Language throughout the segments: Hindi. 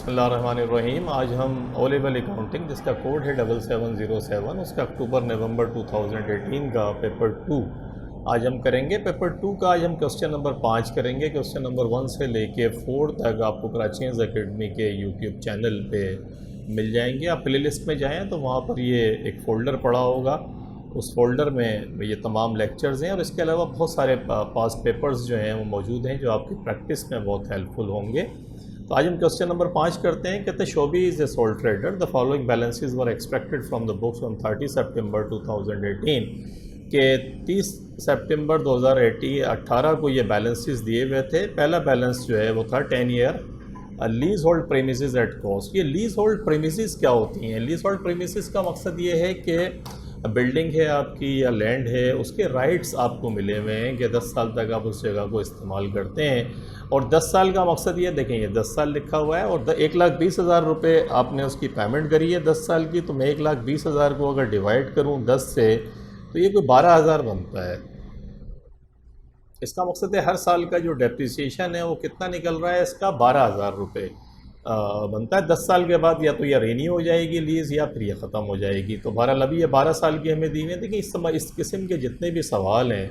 बिस्मिल्लाहिर्रहमानिर्रहीम। आज हम ओ लेवल अकाउंटिंग जिसका कोड है 7707 उसका अक्टूबर नवंबर 2018 का पेपर 2 आज हम करेंगे। पेपर 2 का आज हम क्वेश्चन नंबर 5 करेंगे। क्वेश्चन नंबर 1 से लेके 4 तक आपको कराचीज़ एकेडमी के यूट्यूब चैनल पे मिल जाएंगे। आप प्ले लिस्ट में जाएँ तो वहाँ पर ये एक फ़ोल्डर पड़ा होगा, उस फोल्डर में ये तमाम लेक्चर्स हैं और इसके अलावा बहुत सारे पास पेपर्स जो हैं वो मौजूद हैं जो आपकी प्रैक्टिस में बहुत हेल्पफुल होंगे। तो आज हम क्वेश्चन नंबर 5 करते हैं। कहते हैं Shobi is a soul trader, the following balances were expected from the books on 30 September 2018 के 30 सितंबर 2018 को ये बैलेंसेस दिए हुए थे। पहला बैलेंस जो है वो था 10 year lease hold premises at cost. ये लीज होल्ड प्रेमिसेस क्या होती हैं? लीज होल्ड प्रेमिसेस का मकसद ये है कि बिल्डिंग है आपकी या लैंड है, उसके राइट्स आपको मिले हुए हैं कि 10 साल तक आप उस जगह को इस्तेमाल करते हैं। और 10 साल का मकसद ये देखें, ये 10 साल लिखा हुआ है और 1,20,000 रुपये आपने उसकी पेमेंट करी है 10 साल की। तो मैं 1,20,000 को अगर डिवाइड करूँ 10 से तो ये कोई 12,000 बनता है। इसका मकसद है हर साल का जो डेप्रिसिएशन है वो कितना निकल रहा है, इसका 12,000 रुपये बनता है। 10 साल के बाद या तो यह रेन्यू हो जाएगी लीज़ या फिर ये ख़त्म हो जाएगी। तो बहरहाल अभी ये 12 साल की हमें दी हुई है। देखिए इस समय इस किस्म के जितने भी सवाल हैं,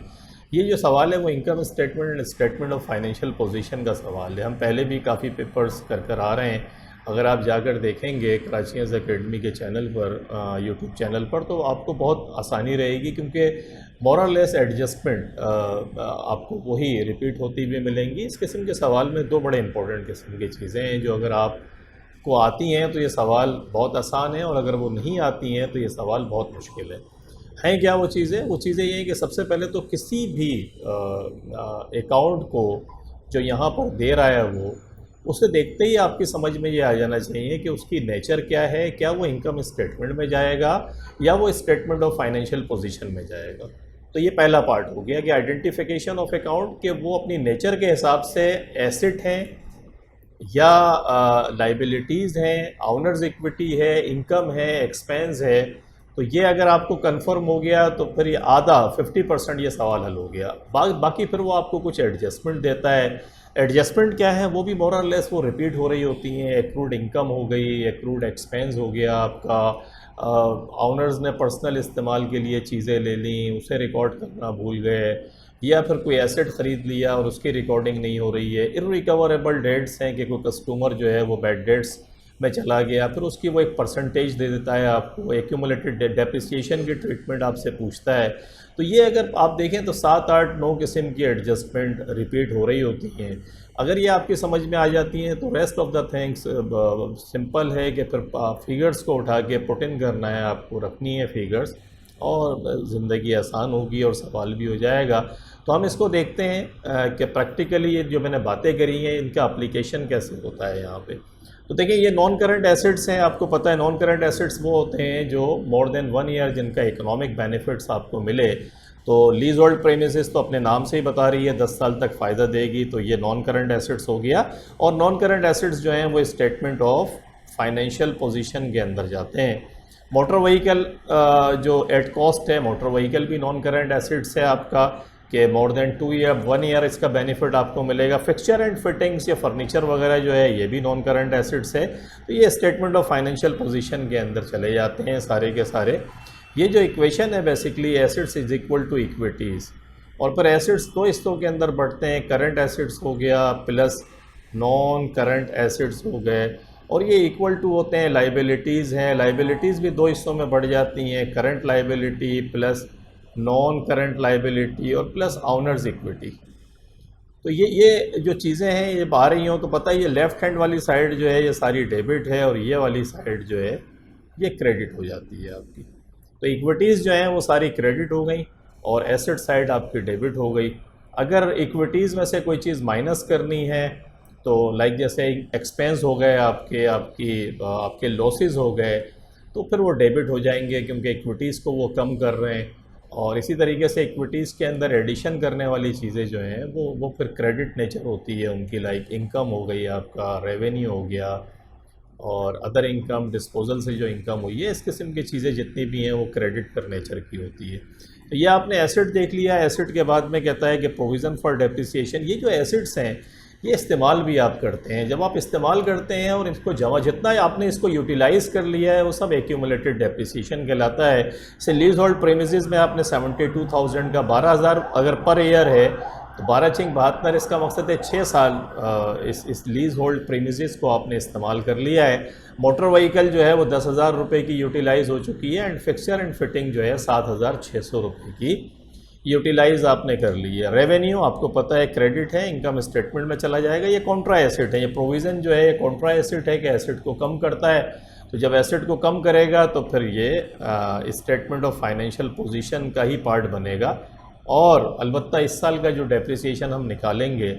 ये जो सवाल है वो income statement and statement of financial position का सवाल है। हम पहले भी काफ़ी पेपर्स कर आ रहे हैं। अगर आप जाकर देखेंगे कराचीज़ एकेडमी के चैनल पर, यूट्यूब चैनल पर, तो आपको बहुत आसानी रहेगी क्योंकि मोरलेस एडजस्टमेंट आपको वही रिपीट होती हुई मिलेंगी। इस किस्म के सवाल में दो बड़े इंपॉर्टेंट किस्म की चीज़ें हैं जो अगर आपको आती हैं तो ये सवाल बहुत आसान है और अगर वो नहीं आती हैं तो ये सवाल बहुत मुश्किल है। हैं क्या वो चीज़ें? वो चीज़ें ये हैं कि सबसे पहले तो किसी भी अकाउंट को जो यहाँ पर दे रहा है वो उसे देखते ही आपकी समझ में ये आ जाना चाहिए कि उसकी नेचर क्या है। क्या वो इनकम स्टेटमेंट में जाएगा या वो स्टेटमेंट ऑफ फाइनेंशियल पोजीशन में जाएगा? तो ये पहला पार्ट हो गया कि आइडेंटिफिकेशन ऑफ अकाउंट कि वो अपनी नेचर के हिसाब से एसेट हैं या लाइबिलिटीज़ हैं, ऑनर्स इक्विटी है, इनकम है, एक्सपेंस है। तो ये अगर आपको कंफर्म हो गया तो फिर ये आधा 50% ये सवाल हल हो गया। बाकी फिर वो आपको कुछ एडजस्टमेंट देता है। एडजस्टमेंट क्या है? वो भी मोर और लेस वो रिपीट हो रही होती हैं। एक्रूड इनकम हो गई, एक्रूड एक्सपेंस हो गया आपका, ऑनर्स ने पर्सनल इस्तेमाल के लिए चीज़ें ले ली, उसे रिकॉर्ड करना भूल गए, या फिर कोई एसेट ख़रीद लिया और उसकी रिकॉर्डिंग नहीं हो रही है। इररिकवरेबल डेट्स हैं कि कोई कस्टमर जो है वो बैड डेट्स में चला गया, फिर उसकी वो एक परसेंटेज दे देता है आपको। एक्यूमुलेटेड डेप्रिसिएशन की ट्रीटमेंट आपसे पूछता है। तो ये अगर आप देखें तो 7, 8, 9 किस्म की एडजस्टमेंट रिपीट हो रही होती हैं। अगर ये आपकी समझ में आ जाती हैं तो rest of the things simple है कि फिर फिगर्स को उठा के पुट इन करना है, आपको रखनी है फिगर्स, और ज़िंदगी आसान होगी और सवाल भी हो जाएगा। तो हम इसको देखते हैं कि प्रैक्टिकली ये जो मैंने बातें करी हैं इनका एप्लीकेशन कैसे होता है यहाँ पे। तो देखिए ये नॉन करंट एसेट्स हैं। आपको पता है नॉन करंट एसेट्स वो होते हैं जो मोर देन 1 ईयर जिनका इकोनॉमिक बेनिफिट्स आपको मिले। तो लीज होल्ड प्रेमिसेस तो अपने नाम से ही बता रही है 10 साल तक फ़ायदा देगी, तो ये नॉन करंट एसेट्स हो गया। और नॉन करंट एसेट्स जो हैं वो स्टेटमेंट ऑफ फाइनेंशियल पोजीशन के अंदर जाते हैं। मोटर व्हीकल जो एट कॉस्ट है, मोटर व्हीकल भी नॉन करंट एसेट्स है आपका, कि मोर देन 1 ईयर इसका बेनिफिट आपको मिलेगा। फिक्सचर एंड फिटिंग्स या फर्नीचर वगैरह जो है ये भी नॉन करंट एसेट्स है। तो ये स्टेटमेंट ऑफ फाइनेंशियल पोजीशन के अंदर चले जाते हैं सारे के सारे। ये जो इक्वेशन है basically assets is equal to equities, और फिर एसेट्स दो हिस्सों के अंदर बढ़ते हैं। करंट एसेट्स हो गया प्लस नॉन करंट एसेट्स हो गए, और ये इक्वल टू होते हैं लाइबिलिटीज़ हैं। लाइबिलिटीज़ भी दो हिस्सों में बढ़ जाती हैं, current liability plus non current liability और प्लस ऑनर्स इक्विटी। तो ये जो चीज़ें हैं ये आ रही हों तो पता है ये लेफ़्ट हैंड वाली साइड जो है ये सारी डेबिट है और ये वाली साइड जो है ये क्रेडिट हो जाती है आपकी। तो इक्विटीज़ जो हैं वो सारी क्रेडिट हो गई और एसेट साइड आपकी डेबिट हो गई। अगर इक्विटीज़ में से कोई चीज़ माइनस करनी है तो लाइक जैसे एक्सपेंस हो गए आपके लॉसेस हो गए, तो फिर वो डेबिट हो जाएंगे क्योंकि इक्विटीज़ को वो कम कर रहे हैं। और इसी तरीके से इक्विटीज़ के अंदर एडिशन करने वाली चीज़ें जो हैं वो फिर क्रेडिट नेचर होती है उनकी, लाइक इनकम हो गई आपका, रेवेन्यू हो गया, और अदर इनकम, डिस्पोजल से जो इनकम हुई है, इस किस्म की चीज़ें जितनी भी हैं वो क्रेडिट पर नेचर की होती है। तो ये आपने एसेट देख लिया। एसेट के बाद में कहता है कि प्रोविज़न फॉर डेप्रिसिएशन। ये जो एसेट्स हैं ये इस्तेमाल भी आप करते हैं। जब आप इस्तेमाल करते हैं और इसको जमा जितना आपने इसको यूटिलाइज़ कर लिया है वो सब एक्यूमुलेटेड डेप्रिसिएशन कहलाता है। से लीज होल्ड प्रेमिसेस में आपने 72,000 का 12,000 अगर पर ईयर है तो 12×72, इसका मकसद है 6 साल इस लीज होल्ड प्रेमिसेस को आपने इस्तेमाल कर लिया है। मोटर व्हीकल जो है वो 10,000 रुपये की यूटिलाइज़ हो चुकी है एंड फिक्सचर एंड फिटिंग जो है 7,600 रुपये की यूटिलाइज आपने कर ली है। रेवेन्यू आपको पता है क्रेडिट है, इनकम स्टेटमेंट में चला जाएगा। ये कॉन्ट्रा एसेट है, ये प्रोविज़न जो है ये कॉन्ट्रा एसेट है कि एसेट को कम करता है। तो जब एसेट को कम करेगा तो फिर ये स्टेटमेंट ऑफ फाइनेंशियल पोजीशन का ही पार्ट बनेगा और अलबत्ता इस साल का जो डेप्रिसिएशन हम निकालेंगे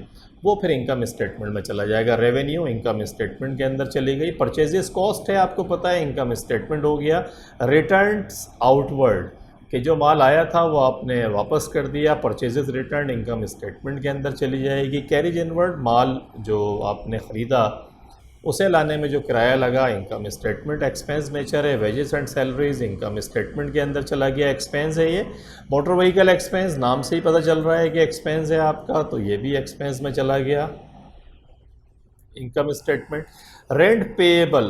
वो फिर इनकम स्टेटमेंट में चला जाएगा। रेवेन्यू इनकम स्टेटमेंट के अंदर चली गई। परचेजेस कॉस्ट है आपको पता है, इनकम स्टेटमेंट हो गया। रिटर्न्स आउटवर्ड कि जो माल आया था वो आपने वापस कर दिया, परचेजेस रिटर्न इनकम स्टेटमेंट के अंदर चली जाएगी। कैरिज इनवर्ड माल जो आपने ख़रीदा उसे लाने में जो किराया लगा इनकम स्टेटमेंट। एक्सपेंस नेचर है, wages and salaries income statement के अंदर चला गया। एक्सपेंस है ये मोटर व्हीकल एक्सपेंस, नाम से ही पता चल रहा है कि एक्सपेंस है आपका, तो ये भी एक्सपेंस में चला गया इनकम स्टेटमेंट। रेंट पेएबल,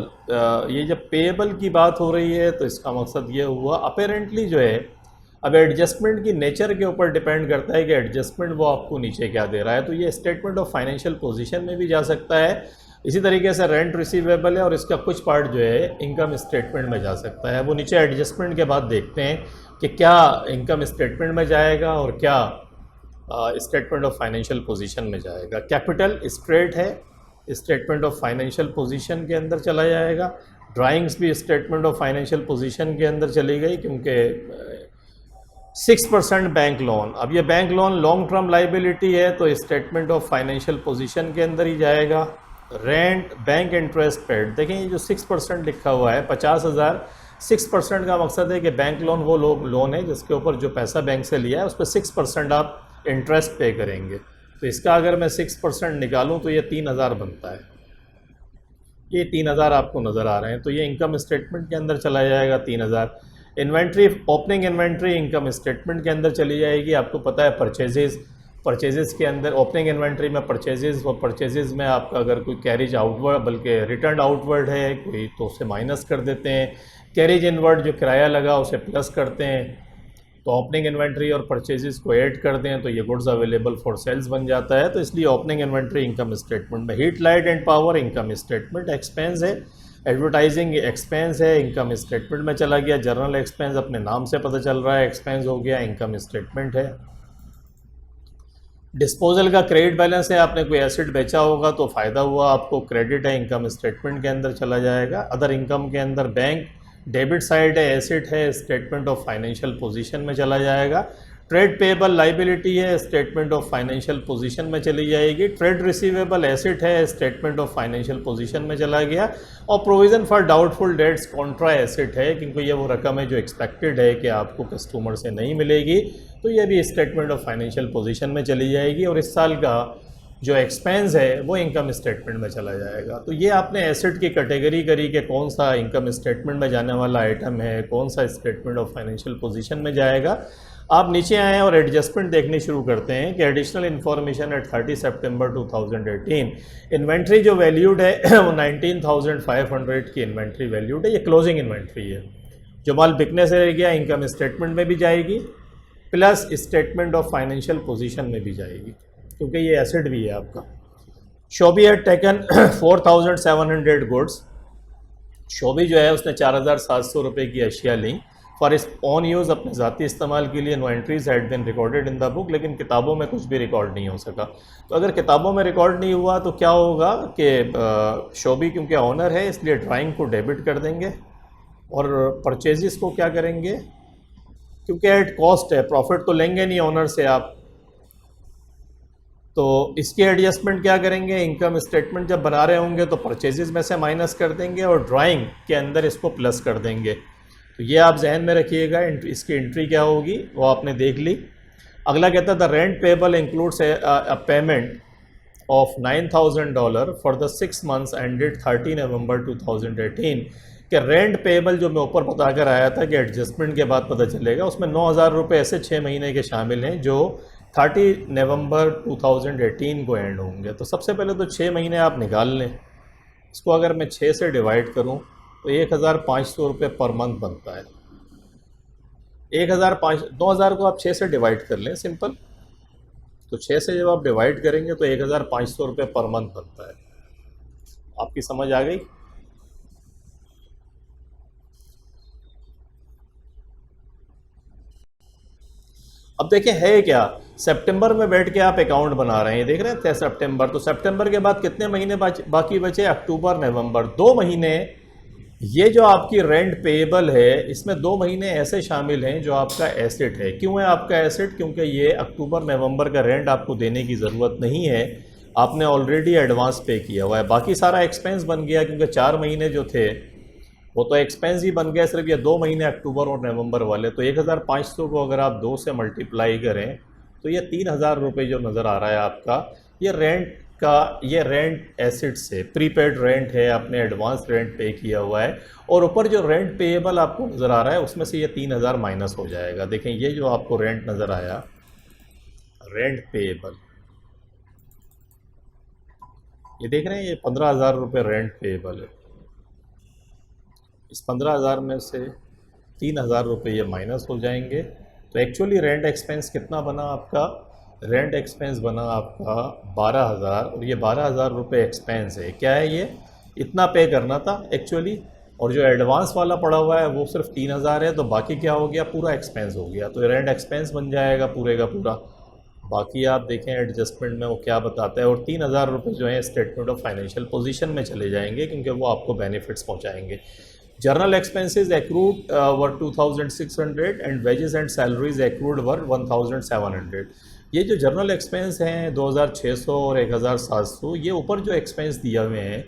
ये जब पेएबल की बात हो रही है तो इसका मकसद ये हुआ अपेरेंटली जो है अब एडजस्टमेंट की नेचर के ऊपर डिपेंड करता है कि एडजस्टमेंट वो आपको नीचे क्या दे रहा है, तो ये स्टेटमेंट ऑफ फाइनेंशियल पोजीशन में भी जा सकता है। इसी तरीके से रेंट रिसीवेबल है और इसका कुछ पार्ट जो है इनकम स्टेटमेंट में जा सकता है। वो नीचे एडजस्टमेंट के बाद देखते हैं कि क्या इनकम स्टेटमेंट में जाएगा और क्या स्टेटमेंट ऑफ फाइनेंशियल पोजीशन में जाएगा। कैपिटल स्ट्रेट है, स्टेटमेंट ऑफ फाइनेंशियल पोजीशन के अंदर चला जाएगा। ड्राइंग्स भी स्टेटमेंट ऑफ फाइनेंशियल पोजीशन के अंदर चली गई क्योंकि 6% बैंक लोन, अब ये bank loan long term liability है तो स्टेटमेंट ऑफ फाइनेंशियल पोजीशन के अंदर ही जाएगा। रेंट बैंक इंटरेस्ट पेड, देखें ये जो 6% लिखा हुआ है 50,000, 6% का मकसद है कि बैंक लोन वो लोन है जिसके ऊपर जो पैसा बैंक से लिया है उस पर 6% आप इंटरेस्ट पे करेंगे। तो इसका अगर मैं 6% निकालूं तो ये 3,000 बनता है। ये 3,000 आपको नज़र आ रहे हैं, तो ये इनकम स्टेटमेंट के अंदर चला जाएगा 3,000। Inventory, opening inventory income statement के अंदर चली जाएगी। आपको पता है परचेजेस के अंदर ओपनिंग इन्वेंट्री में परचेजेस, और परचेजेस में आपका अगर कोई कैरिज आउटवर्ड बल्कि रिटर्न आउटवर्ड है कोई तो उसे माइनस कर देते हैं। कैरिज इनवर्ड जो किराया लगा उसे प्लस करते हैं। तो ओपनिंग इन्वेंट्री और परचेजेस को ऐड कर दें तो ये गुड्स अवेलेबल फॉर सेल्स बन जाता है, तो इसलिए ओपनिंग इन्वेंट्री इनकम स्टेटमेंट में। Heat light and power income statement expense है। एडवर्टाइजिंग एक्सपेंस है, इनकम स्टेटमेंट में चला गया। जर्नल एक्सपेंस अपने नाम से पता चल रहा है एक्सपेंस हो गया, इनकम स्टेटमेंट है। डिस्पोजल का क्रेडिट बैलेंस है, आपने कोई एसेट बेचा होगा तो फ़ायदा हुआ आपको, क्रेडिट है, इनकम स्टेटमेंट के अंदर चला जाएगा। अदर इनकम के अंदर बैंक डेबिट साइड है, एसेट है, स्टेटमेंट ऑफ फाइनेंशियल पोजीशन में चला जाएगा। ट्रेड पेएबल लाइबिलिटी है, स्टेटमेंट ऑफ फाइनेंशियल पोजीशन में चली जाएगी। ट्रेड रिसीवेबल एसेट है, स्टेटमेंट ऑफ फाइनेंशियल पोजीशन में चला गया। और provision for doubtful debts Contra asset है, क्योंकि ये वो रकम है जो एक्सपेक्टेड है कि आपको कस्टमर से नहीं मिलेगी, तो ये भी स्टेटमेंट ऑफ फाइनेंशियल पोजीशन में चली जाएगी। और इस साल का जो एक्सपेंस है वो इनकम स्टेटमेंट में चला जाएगा। तो ये आपने एसेट की कैटेगरी करी कि कौन सा इनकम स्टेटमेंट में जाने वाला आइटम है, कौन सा स्टेटमेंट ऑफ फाइनेंशियल पोजीशन में जाएगा। आप नीचे आएँ और एडजस्टमेंट देखने शुरू करते हैं कि additional information at 30 September 2018 inventory जो वैल्यूड है वो 19,500 की इन्वेंट्री वैल्यूड है। ये क्लोजिंग इन्वेंट्री है, जो माल बिकने से रह गया इनकम स्टेटमेंट में भी जाएगी plus statement of financial position में भी जाएगी, क्योंकि ये एसेट भी है आपका। Shobi had taken 4,700 goods, Shobi जो है उसने 4,700 रुपये की अशिया ली फॉर इस ऑन यूज़, अपने ज़ाती इस्तेमाल के लिए। No entries had been recorded in the book, लेकिन किताबों में कुछ भी रिकॉर्ड नहीं हो सका। तो अगर किताबों में रिकॉर्ड नहीं हुआ तो क्या होगा कि शोबी क्योंकि ऑनर है इसलिए ड्राइंग को डेबिट कर देंगे और परचेजिस को क्या करेंगे, क्योंकि एट कॉस्ट है, प्रॉफिट तो लेंगे नहीं ऑनर से आप, तो इसकी एडजस्टमेंट क्या करेंगे, इनकम स्टेटमेंट जब बना रहे होंगे तो परचेजेस में से माइनस कर देंगे और ड्राइंग के अंदर इसको प्लस कर देंगे। तो ये आप जहन में रखिएगा, इसकी एंट्री क्या होगी वो आपने देख ली। अगला कहता है the rent payable includes a payment of $9,000 for the 6 months ended 30 नवंबर 2018 कि रेंट पेबल जो मैं ऊपर बता कर आया था कि एडजस्टमेंट के बाद पता चलेगा, उसमें 9,000 रुपये ऐसे 6 महीने के शामिल हैं जो 30 नवंबर 2018 को एंड होंगे। तो सबसे पहले तो 6 महीने आप निकाल लें। इसको अगर मैं 6 से डिवाइड करूं तो 1500 रुपये पर मंथ बनता है। 2000 को आप 6 से डिवाइड कर लें सिंपल। तो 6 से जब आप डिवाइड करेंगे तो 1500 रुपये पर मंथ बनता है। आपकी समझ आ गई? अब देखिए है क्या, सितंबर में बैठ के आप अकाउंट बना रहे हैं, देख रहे थे सितंबर, तो सितंबर के बाद कितने महीने बाकी बचे? अक्टूबर नवंबर, 2 महीने। ये जो आपकी रेंट पेएबल है इसमें 2 महीने ऐसे शामिल हैं जो आपका एसेट है। क्यों है आपका एसेट? क्योंकि ये अक्टूबर नवंबर का रेंट आपको देने की ज़रूरत नहीं है, आपने ऑलरेडी एडवांस पे किया हुआ है। बाकी सारा एक्सपेंस बन गया, क्योंकि 4 महीने जो थे वो तो एक्सपेंस ही बन गया, सिर्फ ये 2 महीने अक्टूबर और नवंबर वाले। तो 1500 को अगर आप 2 से मल्टीप्लाई करें तो ये 3000 रुपये जो नज़र आ रहा है आपका, ये रेंट का, ये रेंट एसिड से प्रीपेड रेंट है, आपने एडवांस रेंट पे किया हुआ है। और ऊपर जो रेंट पेएबल आपको नज़र आ रहा है उसमें से ये 3000 माइनस हो जाएगा। देखें ये जो आपको रेंट नज़र आया, रेंट पेएबल, ये देख रहे हैं, ये 15,000 रुपये रेंट पेएबल है। इस 15,000 में से 3,000 रुपये ये माइनस हो जाएंगे। तो एक्चुअली रेंट एक्सपेंस कितना बना आपका? रेंट एक्सपेंस बना आपका 12,000, और ये 12,000 रुपये एक्सपेंस है। क्या है ये? इतना पे करना था एक्चुअली, और जो एडवांस वाला पड़ा हुआ है वो सिर्फ 3,000 है, तो बाकी क्या हो गया? पूरा एक्सपेंस हो गया। तो रेंट एक्सपेंस बन जाएगा पूरे का पूरा। बाकी आप देखें एडजस्टमेंट में वो क्या बताता है। और 3,000 रुपये जो है स्टेटमेंट ऑफ फाइनेंशियल पोजीशन में चले जाएंगे, क्योंकि वो आपको बेनिफिट्स पहुंचाएंगे। Journal expenses accrued were 2,600 and wages and salaries accrued were 1,700। ये जो जर्नल एक्सपेंस हैं 2,600 और 1,700, ये ऊपर जो एक्सपेंस दिए हुए हैं,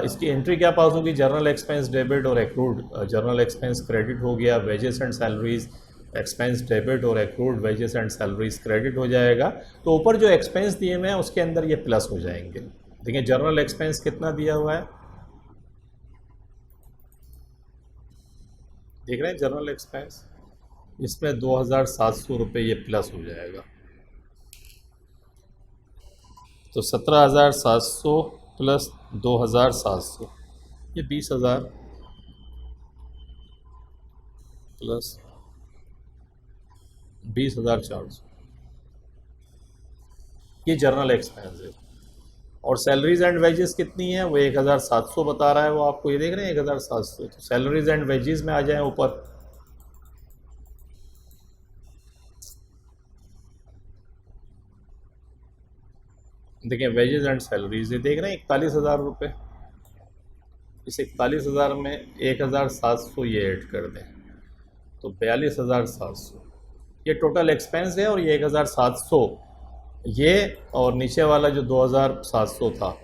इसकी एंट्री क्या पास होगी? जर्नल एक्सपेंस डेबिट और एक्रूड। जर्नल एक्सपेंस क्रेडिट हो गया, wages and salaries expense debit और accrued wages and salaries credit हो जाएगा। तो ऊपर जो एक्सपेंस दिए हुए हैं उसके अंदर ये प्लस हो जाएंगे। देखिए जर्नल एक्सपेंस कितना दिया हुआ है, देख रहे हैं जर्नल एक्सपेंस, इसमें 2,700 रुपये ये प्लस हो जाएगा। तो 17,700 प्लस 2,700, ये 20,000 प्लस 20,400, ये जर्नल एक्सपेंस है। और सैलरीज एंड वेजेस कितनी है? वो 1,700 बता रहा है वो आपको, ये देख रहे हैं 1,700। तो सैलरीज एंड वेजेस में आ जाएं ऊपर, देखिए वेजेस एंड सैलरीज, ये देख रहे हैं 41,000 रुपये। इस 41,000 में 1,700 ये ऐड कर दें तो 42,700 ये टोटल एक्सपेंस है। और ये 1,700 ये, और नीचे वाला जो 2,700 था,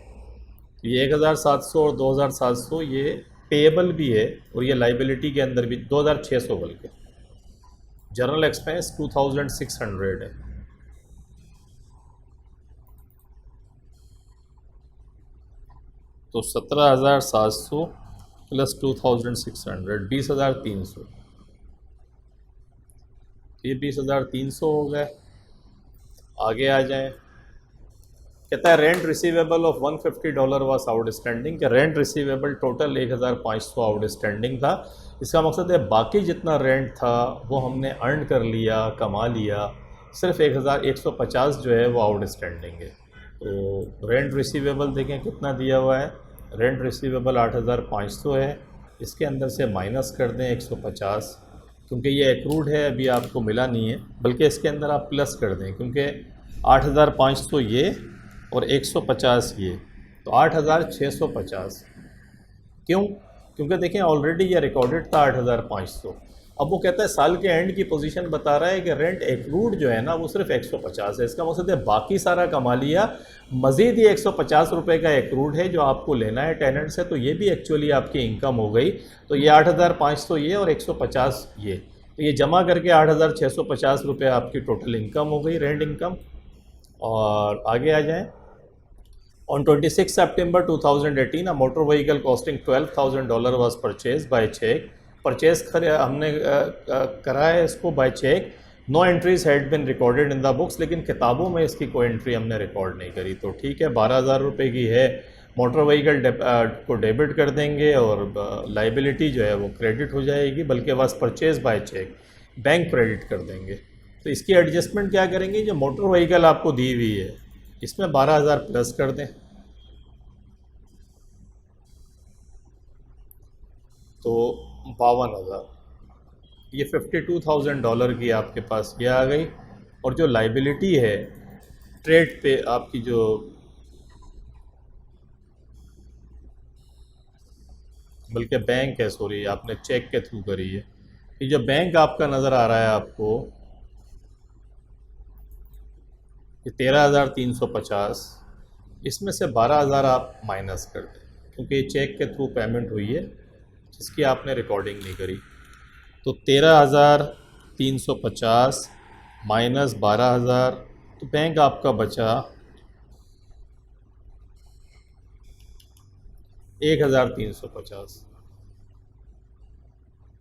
ये 1,700 और 2,700 ये पेएबल भी है, और ये लाइबिलिटी के अंदर भी 2,600 बल्कि। जर्नल एक्सपेंस 2,600 है। तो 17,700 प्लस 2,600, 20,300, ये 20,300 हो गए। आगे आ जाएं, कहता है rent receivable of $150 was outstanding, कि रेंट रिसीवेबल टोटल 1,500 आउटस्टैंडिंग था। इसका मकसद है बाकी जितना रेंट था वो हमने अर्न कर लिया, कमा लिया, सिर्फ 1,150 जो है वो आउटस्टैंडिंग है। तो रेंट रिसीवेबल देखें कितना दिया हुआ है, रेंट रिसीवेबल 8,500 है, इसके अंदर से माइनस कर दें 150, क्योंकि ये एक्रूड है अभी आपको मिला नहीं है, बल्कि इसके अंदर आप प्लस कर दें, क्योंकि 8,500 ये और 150 ये, तो 8,650। क्यों? क्योंकि देखें ऑलरेडी ये रिकॉर्डेड था 8,500। अब वो कहता है साल के एंड की पोजीशन बता रहा है कि रेंट एक्रूड जो है ना वो सिर्फ 150 है। इसका मतलब है बाकी सारा कमा लिया, मज़ीद ये 150 रुपये का एक्रूड है जो आपको लेना है टेनेंट से, तो ये भी एक्चुअली आपकी इनकम हो गई। तो ये 8,500 ये और 150 ये, तो ये जमा करके 8,650 रुपये आपकी टोटल इनकम हो गई, रेंट इनकम। और आगे आ जाएँ, On 26 September 2018, a motor vehicle costing $12,000 was purchased by check। Purchase हमने करा है इसको by cheque no entries had been recorded in the books, लेकिन किताबों में इसकी कोई एंट्री हमने रिकॉर्ड नहीं करी। तो ठीक है, 12,000 रुपये की है, मोटर व्हीकल को डेबिट कर देंगे और लाइबिलिटी जो है वो क्रेडिट हो जाएगी, बल्कि बस purchase by cheque bank credit कर देंगे। तो इसकी एडजस्टमेंट क्या करेंगे, जो मोटर व्हीकल आपको दी हुई है इसमें 12,000 प्लस कर दें, तो 52,000, ये $52,000 की आपके पास ये आ गई। और जो लाइबिलिटी है ट्रेड पे आपकी, जो बल्कि बैंक है, सॉरी आपने चेक के थ्रू करी है, ये जो बैंक आपका नज़र आ रहा है आपको, ये 13,350, इसमें से 12,000 आप माइनस कर दें, क्योंकि ये चेक के थ्रू पेमेंट हुई है जिसकी आपने रिकॉर्डिंग नहीं करी। तो 13,350 माइनस 12,000, तो बैंक आपका बचा 1,350।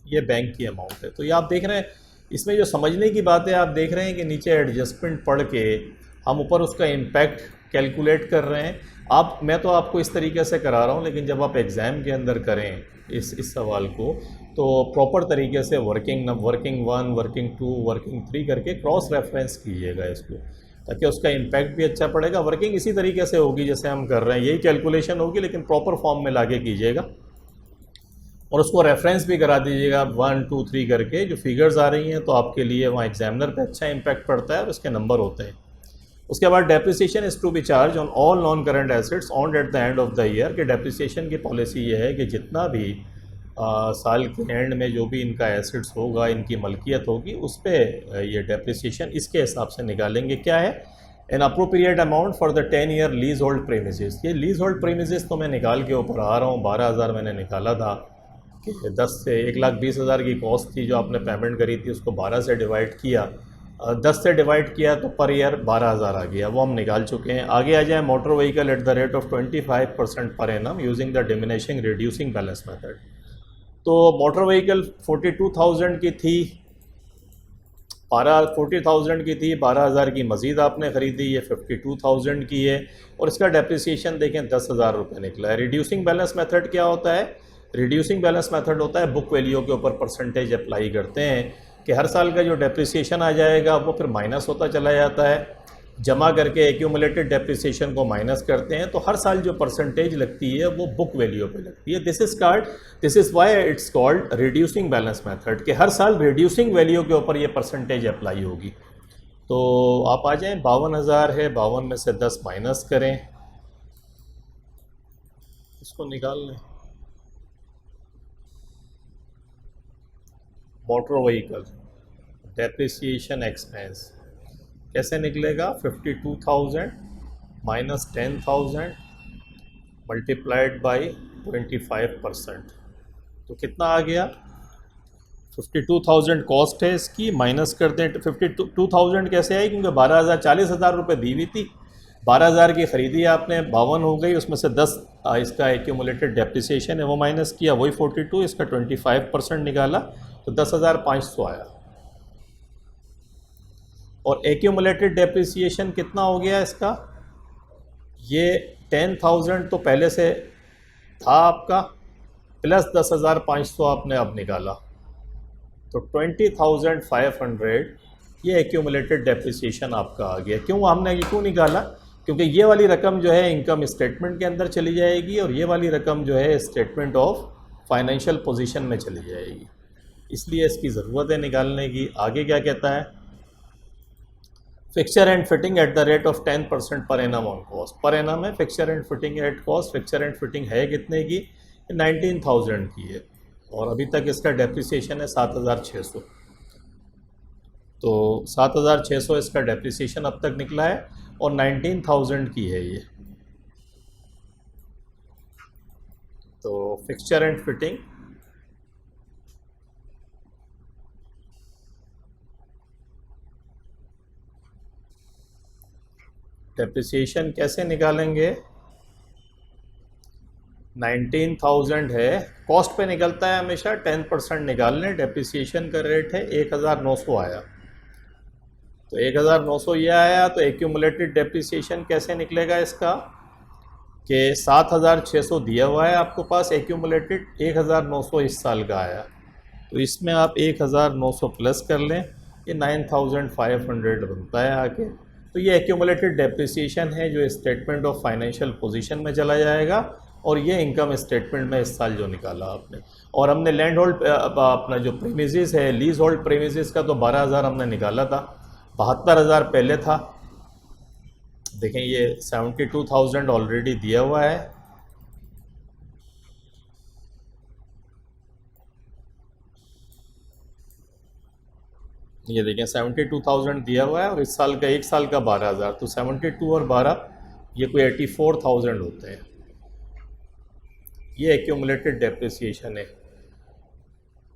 ये बैंक की अमाउंट है। तो ये आप देख रहे हैं, इसमें जो समझने की बात है, आप देख रहे हैं कि नीचे एडजस्टमेंट पढ़ के हम ऊपर उसका इम्पैक्ट कैलकुलेट कर रहे हैं। मैं तो आपको इस तरीके से करा रहा हूँ, लेकिन जब आप एग्ज़ाम के अंदर करें इस सवाल को, तो प्रॉपर तरीके से वर्किंग 1, वर्किंग 2, वर्किंग 3 करके क्रॉस रेफरेंस कीजिएगा इसको, ताकि उसका इम्पैक्ट भी अच्छा पड़ेगा। वर्किंग इसी तरीके से होगी जैसे हम कर रहे हैं, यही कैलकुलेशन होगी, लेकिन प्रॉपर फॉर्म में लाके कीजिएगा और उसको रेफरेंस भी करा दीजिएगा 1, 2, 3 करके। जो फिगर्स आ रही हैं तो आपके लिए वहाँ एग्जामिनर पे अच्छा इम्पैक्ट पड़ता है और उसके नंबर होते हैं। उसके बाद depreciation is to be charge on all non current assets on at the end of the year. कि डेप्रिसिएशन की पॉलिसी ये है कि जितना भी साल के एंड में जो भी इनका एसेट्स होगा, इनकी मलकियत होगी, उस पर ये डेप्रिसिएशन इसके हिसाब से निकालेंगे। क्या है, an appropriate amount for the 10 year lease hold premises. ये लीज होल्ड प्रीमिसेस तो मैं निकाल के ऊपर आ रहा हूँ, 12,000 मैंने निकाला था कि 10 से 1,20,000 की कॉस्ट थी जो आपने पेमेंट करी थी, उसको 12 से डिवाइड किया, 10 से डिवाइड किया तो पर ईयर 12,000 आ गया, वो हम निकाल चुके हैं। आगे आ जाए, motor vehicle eight the rate of 25% per annum using the diminishing reducing balance method. तो मोटर व्हीकल 42,000 की थी, 40,000 की थी, 12,000 की मज़ीद आपने ख़रीदी, ये 52,000 की है। और इसका डेप्रिसिएशन देखें 10,000 रुपये निकला है। रिड्यूसिंग बैलेंस मेथड क्या होता है, रिड्यूसिंग बैलेंस मेथड होता है बुक वैल्यू के ऊपर परसेंटेज अप्लाई करते हैं कि हर साल का जो डेप्रिसिएशन आ जाएगा वो फिर माइनस होता चला जाता है, जमा करके एक्यूमुलेटेड डेप्रिसिएशन को माइनस करते हैं, तो हर साल जो परसेंटेज लगती है वो बुक वैल्यू पे लगती है। This is why it's called reducing balance method, कि हर साल रिड्यूसिंग वैल्यू के ऊपर ये परसेंटेज अप्लाई होगी। तो आप आ जाएं, 52,000 है, 52 में से 10 माइनस करें, इसको निकाल लें। मोटर व्हीकल डेप्रिसिएशन एक्सपेंस कैसे निकलेगा, 52,000 माइनस 10,000 मल्टीप्लाइड बाई 25%, तो कितना आ गया, 52,000 कॉस्ट है इसकी, माइनस कर दें 52,000 कैसे आई, क्योंकि 12,000 40,000 रुपये दी हुई थी, 12,000 की ख़रीदी आपने, 52 हो गई, उसमें से 10 इसका एक्यूमुलेटेड डेप्रिसिएशन है वो माइनस किया, वही 42, इसका 25% निकाला तो 10,500 आया। और एक्यूमुलेटेड डेप्रिसिएशन कितना हो गया इसका, ये 10,000 तो पहले से था आपका, प्लस 10,500 आपने अब निकाला, तो 20,500 ये एक्यूमुलेटेड डेप्रिसिएशन आपका आ गया। क्यों हमने ये क्यों निकाला, क्योंकि ये वाली रकम जो है इनकम स्टेटमेंट के अंदर चली जाएगी और ये वाली रकम जो है स्टेटमेंट ऑफ फाइनेंशियल पोजीशन में चली जाएगी, इसलिए इसकी ज़रूरत है निकालने की। आगे क्या कहता है, fixture and fitting at the rate of 10% per annum on cost. Per annum है fixture and fitting at cost, fixture and fitting है कितने की, 19,000 की है, और अभी तक इसका डेप्रिसिएशन है 7,600, तो 7,600 इसका डेप्रिसिएशन अब तक निकला है और 19,000 की है ये। तो फिक्सचर एंड फिटिंग डेप्रिसिएशन कैसे निकालेंगे, 19,000 है, कॉस्ट पे निकलता है हमेशा, 10% निकाल लें, डेप्रिसिएशन का रेट है 1,900 आया, तो 1900 ये आया। तो एक्यूमुलेटेड डेप्रिसिएशन कैसे निकलेगा इसका कि 7600 दिया हुआ है आपको पास एक्यूमुलेटेड, 1900 इस साल का आया, तो इसमें आप 1900 प्लस कर लें, ये 9500 बनता है आके। तो ये एक्यूमुलेटेड डेप्रिसिएशन है जो स्टेटमेंट ऑफ फाइनेंशियल पोजीशन में चला जाएगा, और ये इनकम स्टेटमेंट में इस साल जो निकाला आपने। और हमने लैंड होल्ड अपना जो प्रीमिसेस है, लीज होल्ड प्रीमिसेस का तो 12,000 हमने निकाला था, 72,000 पहले था। देखें ये 72,000 ऑलरेडी दिया हुआ है, ये देखें 72,000 दिया हुआ है, और इस साल का एक साल का 12,000, तो 72 और 12 ये कोई 84,000 होते हैं। ये एक्यूमुलेटेड डेप्रिसिएशन है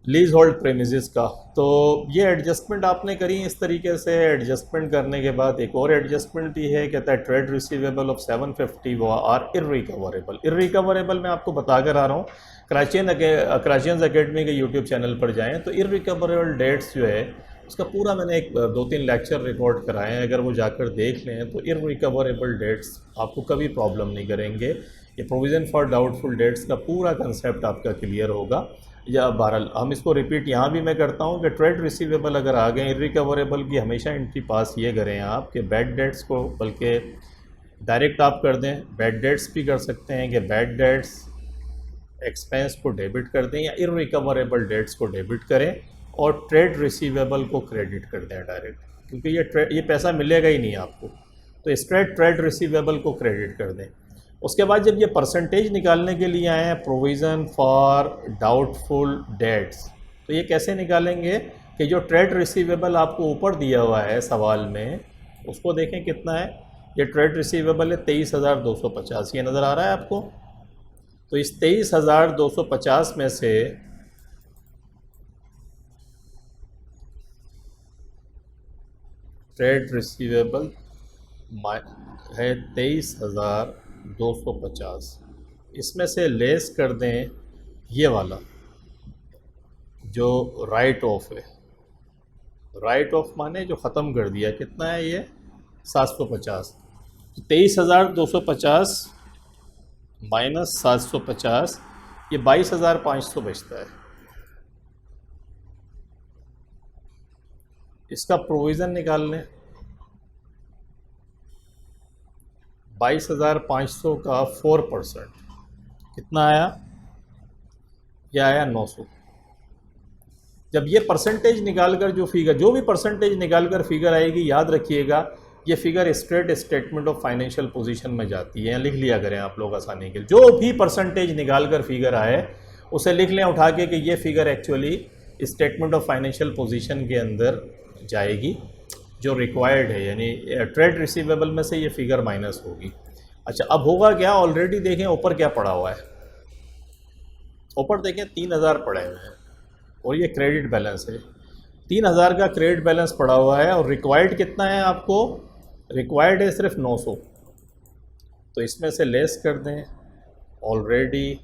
लीज होल्ड प्रेमिसेस का। तो ये एडजस्टमेंट आपने करी इस तरीके से। एडजस्टमेंट करने के बाद एक और एडजस्टमेंट भी है, कहता है ट्रेड रिसीवेबल ऑफ 750 वो आर इर्रिकवरेबल। इर्रिकवरेबल मैं आपको बता कर आ रहा हूँ, क्राचियंस अकेडमी के यूट्यूब चैनल पर जाएँ तो इर्रिकवरेबल डेट्स जो है उसका पूरा मैंने एक 2-3 लेक्चर रिकॉर्ड कराए हैं, अगर वो जाकर देख लें तो इर्रिकवरेबल डेट्स आपको कभी प्रॉब्लम नहीं करेंगे। ये प्रोविज़न फॉर डाउटफुल डेट्स का पूरा कंसेप्ट आपका क्लियर होगा। या बहरहाल हम इसको रिपीट यहाँ भी मैं करता हूँ कि ट्रेड रिसीवेबल अगर आ गए, इर्रिकवरेबल की हमेशा एंट्री पास ये करें आप कि बैड डेट्स को, बल्कि डायरेक्ट आप कर दें, बैड डेट्स भी कर सकते हैं कि बैड डेट्स एक्सपेंस को डेबिट कर दें, या इर्रिकवरेबल डेट्स को डेबिट करें और ट्रेड रिसीवेबल को क्रेडिट कर दें डायरेक्ट, क्योंकि ये पैसा मिलेगा ही नहीं आपको, तो स्ट्रेट ट्रेड रिसीवेबल को क्रेडिट कर दें। उसके बाद जब ये परसेंटेज निकालने के लिए आए हैं प्रोविज़न फॉर डाउटफुल डेट्स, तो ये कैसे निकालेंगे कि जो ट्रेड रिसीवेबल आपको ऊपर दिया हुआ है सवाल में, उसको देखें कितना है। ये ट्रेड रिसीवेबल है 23,250, ये नज़र आ रहा है आपको। तो इस 23,250 में से ट्रेड रिसीवेबल है 23,250, इसमें से लेस कर दें ये वाला जो राइट ऑफ है। राइट ऑफ माने जो ख़त्म कर दिया, कितना है ये 750। तो 23,250 माइनस 750, ये 22,500 बचता है। इसका प्रोविज़न निकाल लें, 22,500 का 4% कितना आया, यह आया 900। जब ये परसेंटेज निकालकर जो भी परसेंटेज निकालकर फिगर आएगी, याद रखिएगा ये figure straight statement of financial position में जाती है। लिख लिया करें आप लोग आसानी के लिए, जो भी परसेंटेज निकालकर फिगर आए उसे लिख लें उठा के कि ये figure actually statement of financial position के अंदर जाएगी जो रिक्वायर्ड है, यानी ट्रेड रिसीवेबल में से ये फिगर माइनस होगी। अच्छा, अब होगा क्या, ऑलरेडी देखें ऊपर क्या पड़ा हुआ है, ऊपर देखें 3,000 पड़े हुए हैं और ये क्रेडिट बैलेंस है। 3,000 का क्रेडिट बैलेंस पड़ा हुआ है और रिक्वायर्ड कितना है आपको, रिक्वायर्ड है सिर्फ 900। तो इसमें से लेस कर दें ऑलरेडी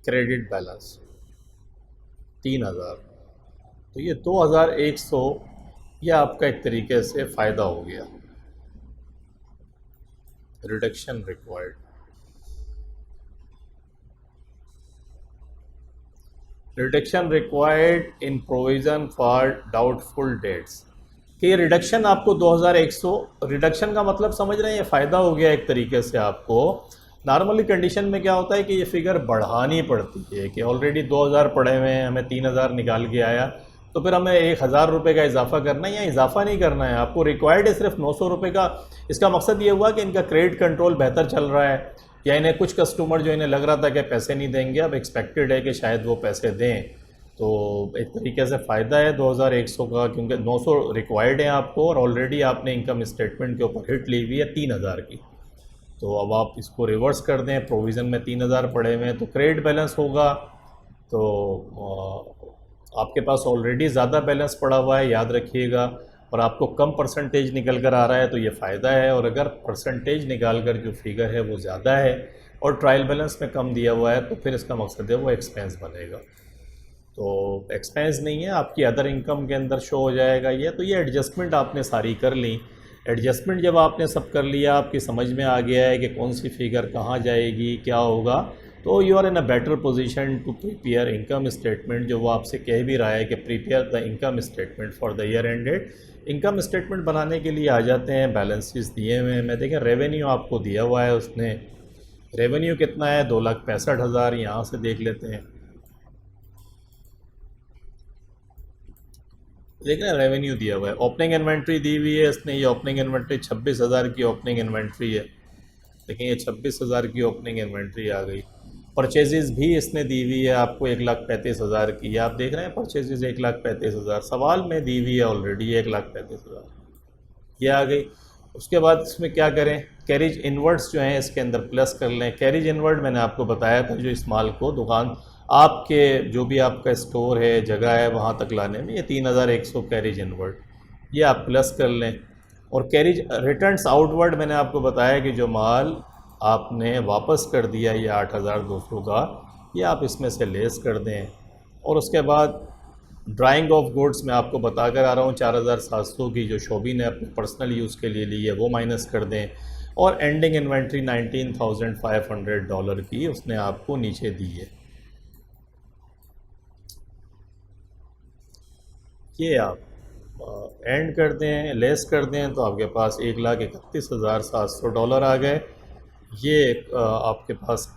क्रेडिट बैलेंस 3,000, तो ये 2,100, यह आपका एक तरीके से फ़ायदा हो गया। Reduction required, reduction required in provision for doubtful debts कि रिडक्शन आपको 2,100, रिडक्शन का मतलब समझ रहे हैं, ये फ़ायदा हो गया एक तरीके से आपको। नॉर्मली कंडीशन में क्या होता है कि ये फिगर बढ़ानी पड़ती है कि ऑलरेडी 2,000 पड़े हुए हैं, हमें 3,000 निकाल के आया, तो फिर हमें 1,000 रुपये का इजाफा करना है, या इजाफा नहीं करना है, आपको रिक्वायर्ड है सिर्फ 900 रुपये का। इसका मकसद ये हुआ कि इनका क्रेडिट कंट्रोल बेहतर चल रहा है, या इन्हें कुछ कस्टमर जो इन्हें लग रहा था कि पैसे नहीं देंगे, अब एक्सपेक्टेड है कि शायद वो पैसे दें, तो एक तरीके से फ़ायदा है 2,100 का, क्योंकि 900 रिक्वायर्ड है आपको और ऑलरेडी आपने इनकम स्टेटमेंट के ऊपर हिट ली हुई है 3,000 की। तो अब आप इसको रिवर्स कर दें, प्रोविज़न में 3,000 पड़े हुए हैं तो क्रेडिट बैलेंस होगा, तो आपके पास ऑलरेडी ज़्यादा बैलेंस पड़ा हुआ है, याद रखिएगा, और आपको कम परसेंटेज निकल कर आ रहा है तो ये फ़ायदा है। और अगर परसेंटेज निकाल कर जो फिगर है वो ज़्यादा है और ट्रायल बैलेंस में कम दिया हुआ है तो फिर इसका मकसद है वो एक्सपेंस बनेगा। तो एक्सपेंस नहीं है, आपकी अदर इनकम के अंदर शो हो जाएगा ये। तो ये एडजस्टमेंट आपने सारी कर ली। एडजस्टमेंट जब आपने सब कर लिया, आपकी समझ में आ गया है कि कौन सी फिगर कहाँ जाएगी, क्या होगा, तो you are in a better position to prepare income statement. जो वो आपसे कह भी रहा है कि prepare the income statement for the year ended. Income statement बनाने के लिए आ जाते हैं, बैलेंसेस दिए हुए हैं। मैं देखें रेवेन्यू आपको दिया हुआ है उसने, रेवेन्यू कितना है 2,65,000। यहाँ से देख लेते हैं, देख रहे हैं रेवेन्यू दिया हुआ है। ओपनिंग इन्वेंट्री दी हुई है इसने, ये ओपनिंग इन्वेंट्री 26,000 की ओपनिंग इन्वेंट्री है। लेकिन ये 26,000 की ओपनिंग इन्वेंट्री आ गई। परचेजेस भी इसने दी हुई है आपको 1,35,000 की। आप देख रहे हैं परचेजेस 1,35,000 सवाल में दी हुई है ऑलरेडी 1,35,000, ये आ गई। उसके बाद इसमें क्या करें, कैरिज इनवर्ड्स जो हैं इसके अंदर प्लस कर लें। कैरिज इनवर्ड मैंने आपको बताया था, जो इस माल को दुकान आपके जो भी आपका स्टोर है, जगह है, वहाँ तक लाने में ये 3,100 कैरिज इनवर्ड, ये आप प्लस कर लें। और कैरिज रिटर्न्स आउटवर्ड मैंने आपको बताया कि जो माल आपने वापस कर दिया ये 8,200 का, ये आप इसमें से लेस कर दें। और उसके बाद ड्राइंग ऑफ गुड्स मैं आपको बता कर आ रहा हूँ 4,700 की, जो शोभी ने अपने पर्सनल यूज़ के लिए ली है, वो माइनस कर दें। और एंडिंग इन्वेंट्री $19,500 की उसने आपको नीचे दी है, ये आप एंड कर दें, लेस कर दें, तो आपके पास $1,31,700 आ गए। ये आपके पास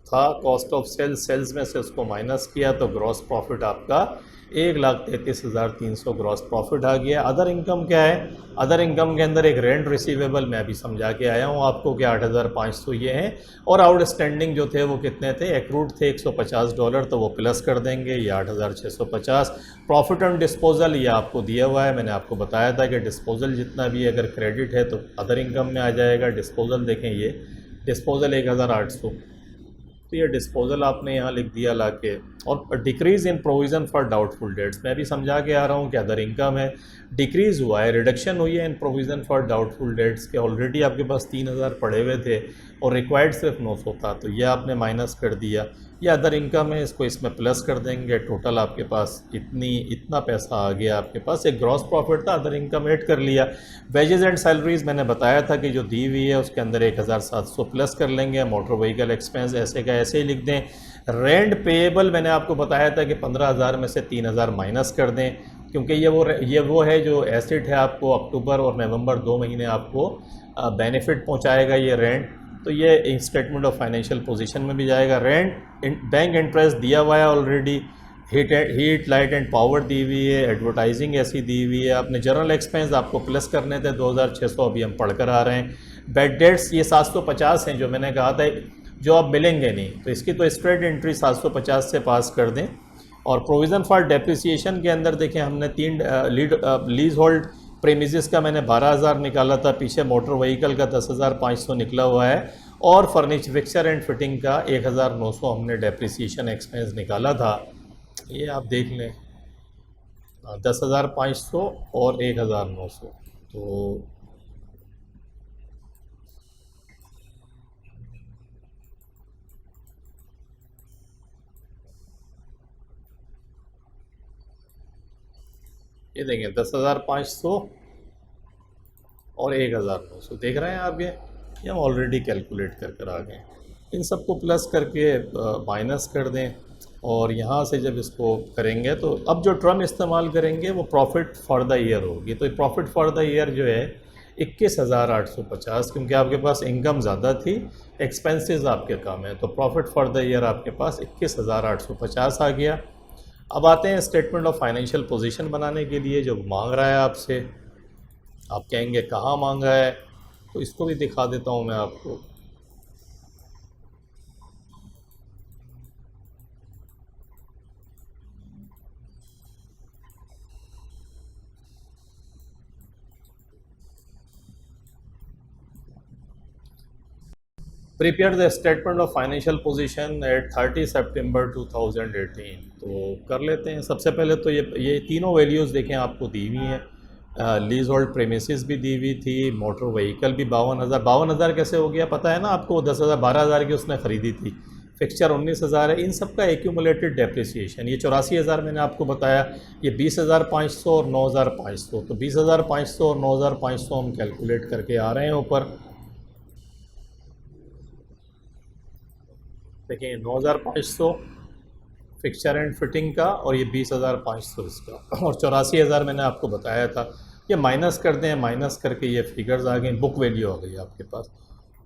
था कॉस्ट ऑफ सेल्स, सेल्स में से उसको माइनस किया तो ग्रॉस प्रॉफिट आपका 1,33,300 ग्रॉस प्रॉफिट आ गया। अदर इनकम क्या है, अदर इनकम के अंदर एक रेंट रिसीवेबल मैं अभी समझा के आया हूँ आपको कि 8,500 ये हैं। और आउटस्टैंडिंग जो थे वो कितने थे, एक्रूड थे $150, तो वो प्लस कर देंगे, ये 8,650। प्रॉफिट ऑन डिस्पोजल ये आपको दिया हुआ है, मैंने आपको बताया था कि डिस्पोजल जितना भी अगर क्रेडिट है तो अदर इनकम में आ जाएगा। डिस्पोजल देखें, ये डिस्पोजल 1,800, तो ये डिस्पोजल आपने यहाँ लिख दिया ला के। और decrease in provision for doubtful debts मैं भी समझा के आ रहा हूँ कि अदर इनकम है, डिक्रीज़ हुआ है, रिडक्शन हुई है इन प्रोविज़न फॉर डाउटफुल डेट्स के। ऑलरेडी आपके पास 3,000 पड़े हुए थे और रिक्वायर्ड सिर्फ 900 था, तो ये आपने माइनस कर दिया। ये अदर इनकम है, इसको इसमें प्लस कर देंगे। टोटल आपके पास इतना पैसा आ गया आपके पास। एक ग्रॉस प्रॉफिट था, अदर इनकम ऐड कर लिया। वेजेस एंड सैलरीज मैंने बताया था कि जो दी हुई है उसके अंदर 1,700 प्लस कर लेंगे। मोटर व्हीकल एक्सपेंस ऐसे का ऐसे ही लिख दें। रेंट पेएबल मैंने आपको बताया था कि 15,000 में से 3,000 माइनस कर दें, क्योंकि ये वो है जो एसेट है आपको अक्टूबर और नवंबर 2 महीने आपको बेनिफिट पहुंचाएगा ये रेंट। तो ये स्टेटमेंट ऑफ फाइनेंशियल पोजीशन में भी जाएगा। रेंट बैंक इंटरेस्ट दिया हुआ है already, heat light and power दी हुई है, एडवर्टाइजिंग ऐसी दी हुई है। आपने जनरल एक्सपेंस आपको प्लस करने थे 2,600, अभी हम पढ़कर आ रहे हैं। बैड डेट्स ये 750 हैं जो मैंने कहा था, जो आप मिलेंगे नहीं, तो इसकी तो स्ट्रेट एंट्री 750 से पास कर दें। और प्रोविज़न फॉर डेप्रिसिएशन के अंदर देखें, हमने 3 लीज होल्ड प्रेमिसेस का मैंने 12,000 निकाला था, पीछे मोटर व्हीकल का 10,500 निकला हुआ है, और फर्नीचर फिक्सर एंड फिटिंग का 1,900 हमने डेप्रिसिएशन एक्सपेंस निकाला था। ये आप देख लें, 10,500 और 1,900, तो ये देखें 10,500 और 1,900, देख रहे हैं आप। ये हम ऑलरेडी कैलकुलेट कर आ गए। इन सबको प्लस करके माइनस कर दें, और यहाँ से जब इसको करेंगे तो अब जो टर्म इस्तेमाल करेंगे वो प्रॉफिट फॉर द ईयर होगी। तो प्रॉफिट फॉर द ईयर जो है 21,850, क्योंकि आपके पास इनकम ज़्यादा थी, एक्सपेंसेस आपके कम है, तो प्रॉफिट फॉर द ईयर आपके पास 21,850 आ गया। अब आते हैं स्टेटमेंट ऑफ फाइनेंशियल पोजीशन बनाने के लिए, जो मांग रहा है आपसे। आप कहेंगे कहाँ मांगा है, तो इसको भी दिखा देता हूँ मैं आपको। Prepare the statement of financial position at 30 September 2018। तो कर लेते हैं। सबसे पहले तो ये तीनों वैल्यूज़ देखें आपको दी हुई हैं। लीज होल्ड प्रेमिसेस भी दी हुई थी, मोटर व्हीकल भी 52,000। 52,000 कैसे हो गया पता है ना आपको, 10,000 12,000 की उसने ख़रीदी थी, फिक्सचर 19,000 है। इन सब का एक्यूमुलेटेड डेप्रिसिएशन ये 84,000 मैंने आपको बताया, ये 20,500 और 9,500, तो 20,500 और 9,500 हम कैलकुलेट करके आ रहे हैं ऊपर। देखिए 9,500 फिक्सचर एंड फिटिंग का और ये 20,500 इसका, और 84,000 मैंने आपको बताया था। ये माइनस कर दें, माइनस करके ये फिगर्स आ गई, बुक वैल्यू आ गई आपके पास।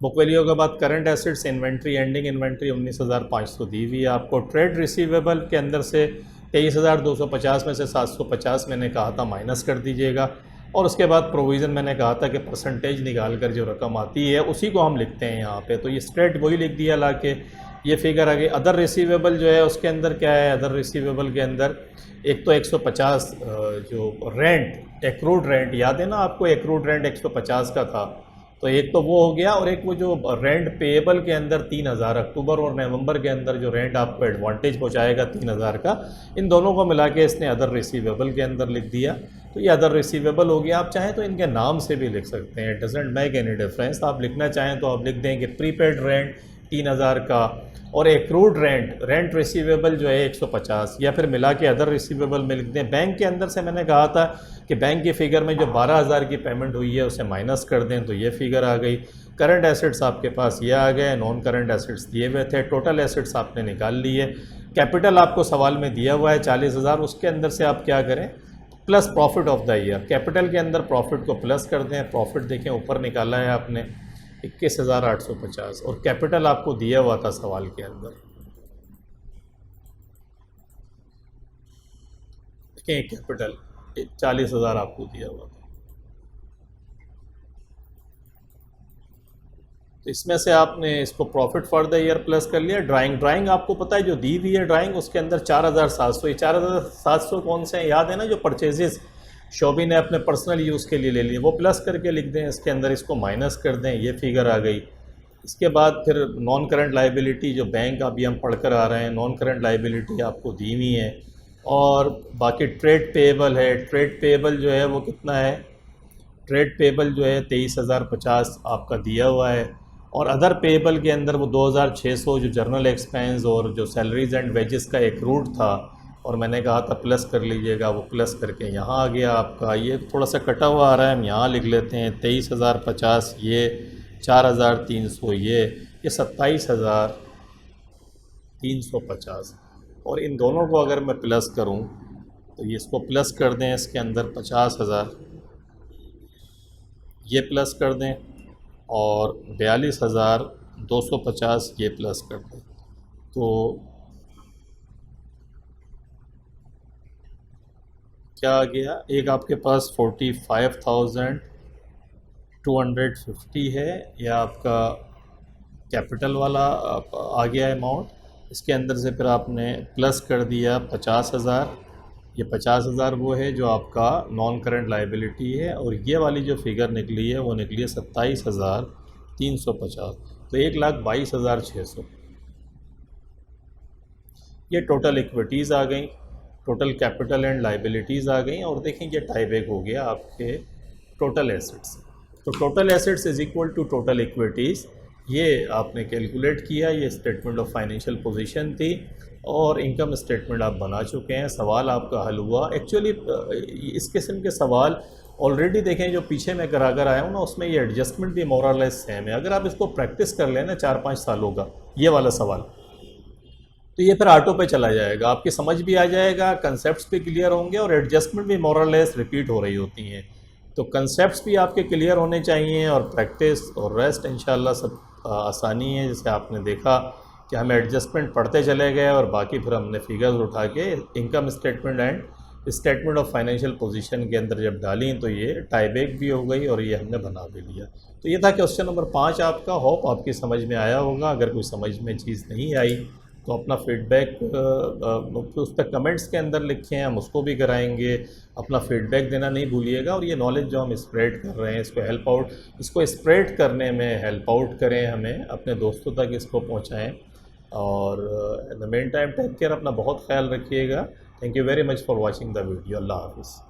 बुक वैल्यू के बाद current assets, inventory, ending inventory 19,500 दी हुई है आपको। ट्रेड रिसीवेबल के अंदर से 23,250 में से 750 मैंने कहा था माइनस कर दीजिएगा, और उसके बाद प्रोविज़न मैंने कहा था कि परसेंटेज निकाल कर जो रकम आती है उसी को हम लिखते हैं यहाँ पे, तो ये स्ट्रेट वही लिख दिया ला के, ये फिगर आ गई। अदर रिसीवेबल जो है उसके अंदर क्या है, अदर रिसीवेबल के अंदर एक तो 150 जो रेंट, एक्रूड रेंट याद है ना आपको, एक्रूड रेंट 150 का था, तो एक तो वो हो गया, और एक वो जो रेंट पेएबल के अंदर 3,000 अक्टूबर और नवंबर के अंदर जो रेंट आपको एडवांटेज पहुंचाएगा 3,000 का, इन दोनों को मिला के इसने अदर रिसीवेबल के अंदर लिख दिया। तो ये अदर रिसीवेबल हो गया। आप चाहें तो इनके नाम से भी लिख सकते हैं, it doesn't make any difference. आप लिखना चाहें तो आप लिख दें कि प्रीपेड रेंट 3,000 का और एक्रूड रेंट रिसीवेबल जो है 150, या फिर मिला के अदर रिसीवेबल में लिख दें। बैंक के अंदर से मैंने कहा था कि बैंक की फ़िगर में जो 12,000 की पेमेंट हुई है उसे माइनस कर दें, तो ये फिगर आ गई। करंट एसेट्स आपके पास ये आ गए, नॉन करंट एसेट्स दिए हुए थे, टोटल एसेट्स आपने निकाल लिए। कैपिटल आपको सवाल में दिया हुआ है 40,000, उसके अंदर से आप क्या करें, plus profit of the year, capital के अंदर प्रॉफिट को प्लस कर दें। प्रॉफिट देखें ऊपर निकाला है आपने 21,850, और कैपिटल आपको दिया हुआ था सवाल के अंदर, देखें कैपिटल 40,000 आपको दिया हुआ था। तो इसमें से आपने इसको profit for the year plus कर लिया। ड्राइंग आपको पता है जो दी हुई है ड्राइंग, उसके अंदर 4,700, ये 4,700 कौन से हैं याद है ना, जो परचेजेस शोभी ने अपने पर्सनल यूज़ के लिए ले लिए, वो प्लस करके लिख दें इसके अंदर, इसको माइनस कर दें, ये फिगर आ गई। इसके बाद फिर नॉन करंट लाइबिलिटी जो बैंक अभी हम पढ़कर आ रहे हैं, नॉन करंट लाइबिलिटी आपको दी हुई है, और बाकी ट्रेड पेएबल है। ट्रेड पेएबल जो है वो कितना है, ट्रेड पेएबल जो है 23,050 आपका दिया हुआ है, और अदर पेएबल के अंदर वो 2,600 जो जर्नल एक्सपेंस और जो सैलरीज एंड वेजेस का एक रूट था, और मैंने कहा था प्लस कर लीजिएगा, वो प्लस करके यहाँ आ गया आपका। ये थोड़ा सा कटा हुआ आ रहा है, हम यहाँ लिख लेते हैं 23,050, ये 4,300, ये 27,350, और इन दोनों को अगर मैं प्लस करूँ तो ये इसको प्लस कर दें, इसके अंदर 50,000 ये प्लस कर दें, और 42,250 ये प्लस कर दें, तो क्या आ गया, एक आपके पास 45,250 है, यह आपका कैपिटल वाला आ गया अमाउंट। इसके अंदर से फिर आपने प्लस कर दिया 50,000, ये 50,000 वो है जो आपका नॉन करंट लाइबिलिटी है, और ये वाली जो फिगर निकली है वो निकली है 27,350, तो 1,22,600। ये टोटल इक्विटीज़ आ गई, टोटल कैपिटल एंड लाइबिलिटीज़ आ गई, और देखें ये टाई बैक हो गया आपके टोटल एसेट्स। तो total assets is equal to total equities, ये आपने कैलकुलेट किया। ये स्टेटमेंट ऑफ फाइनेंशियल पोजीशन थी, और इनकम स्टेटमेंट आप बना चुके हैं। सवाल आपका हल हुआ। एक्चुअली इस किस्म के सवाल ऑलरेडी देखें जो पीछे मैं करा कर आया हूँ ना, उसमें ये एडजस्टमेंट भी मोर और लेस सेम है। अगर आप इसको प्रैक्टिस कर लेना 4-5 सालों का ये वाला सवाल, तो ये फिर ऑटो पे चला जाएगा, आपकी समझ भी आ जाएगा, कंसेप्ट्स भी क्लियर होंगे, और एडजस्टमेंट भी मोर और लेस रिपीट हो रही होती हैं। तो कंसेप्ट्स भी आपके क्लियर होने चाहिए, और प्रैक्टिस और रेस्ट इंशाल्लाह सब आसानी है। जैसे आपने देखा कि हम एडजस्टमेंट पढ़ते चले गए, और बाकी फिर हमने फिगर्स उठा के income statement and statement of financial position के अंदर जब डाली तो ये टाई बैक भी हो गई, और ये हमने बना भी लिया। तो ये था क्वेश्चन नंबर 5 आपका। होप आपकी समझ में आया होगा। अगर कोई समझ में चीज़ नहीं आई तो अपना फीडबैक उस पर कमेंट्स के अंदर लिखें, हम उसको भी कराएंगे। अपना फीडबैक देना नहीं भूलिएगा, और ये नॉलेज जो हम स्प्रेड कर रहे हैं इसको स्प्रेड करने में हेल्प आउट करें, हमें अपने दोस्तों तक इसको पहुंचाएं। और in the meantime take care, अपना बहुत ख्याल रखिएगा। Thank you very much for watching the video. Allah हाफिज़।